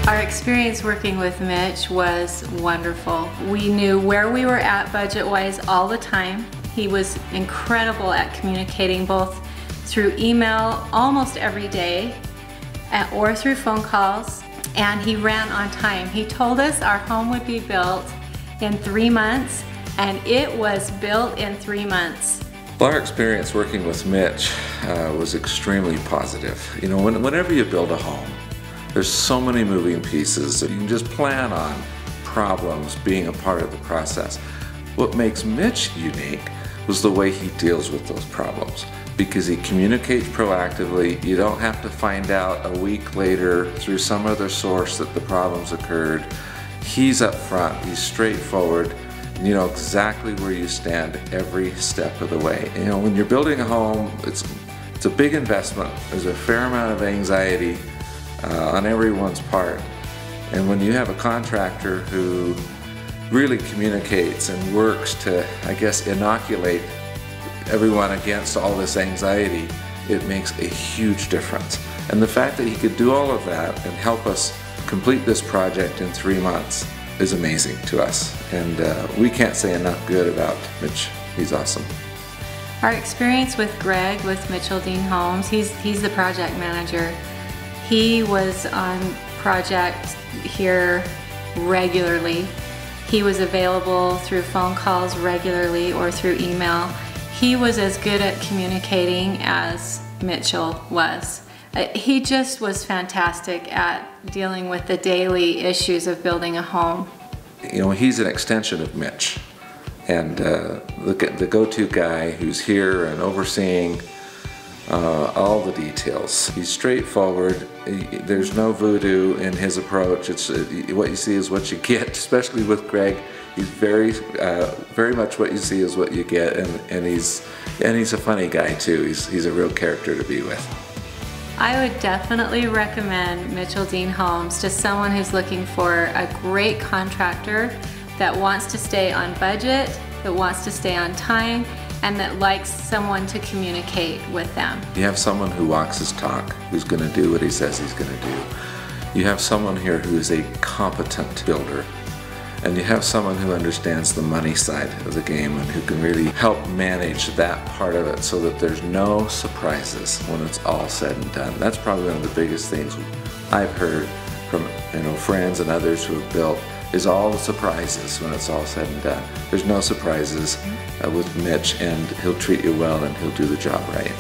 Our experience working with Mitch was wonderful. We knew where we were at budget-wise all the time. He was incredible at communicating both through email almost every day or through phone calls, and he ran on time. He told us our home would be built in 3 months, and it was built in 3 months. Well, our experience working with Mitch was extremely positive. You know, whenever you build a home, there's so many moving pieces that you can just plan on problems being a part of the process. What makes Mitch unique was the way he deals with those problems, because he communicates proactively. You don't have to find out a week later through some other source that the problems occurred. He's up front, he's straightforward, and you know exactly where you stand every step of the way. You know, when you're building a home, it's a big investment. There's a fair amount of anxiety on everyone's part. And when you have a contractor who really communicates and works to, I guess, inoculate everyone against all this anxiety, it makes a huge difference. And the fact that he could do all of that and help us complete this project in 3 months is amazing to us. And we can't say enough good about Mitch. He's awesome. Our experience with Greg with MitchellDean Homes, he's the project manager. He was on project here regularly. He was available through phone calls regularly or through email. He was as good at communicating as Mitchell was. He just was fantastic at dealing with the daily issues of building a home. You know, he's an extension of Mitch. And the go-to guy who's here and overseeing all the details. He's straightforward. There's no voodoo in his approach. It's what you see is what you get, especially with Greg. He's very much what you see is what you get, and he's a funny guy too. He's a real character to be with. I would definitely recommend MitchellDean Homes to someone who's looking for a great contractor that wants to stay on budget, that wants to stay on time, and that likes someone to communicate with them. You have someone who walks his talk, who's going to do what he says he's going to do. You have someone here who is a competent builder. And you have someone who understands the money side of the game and who can really help manage that part of it so that there's no surprises when it's all said and done. That's probably one of the biggest things I've heard from friends and others who have built, is all the surprises when it's all said and done. There's no surprises with Mitch, and he'll treat you well and he'll do the job right.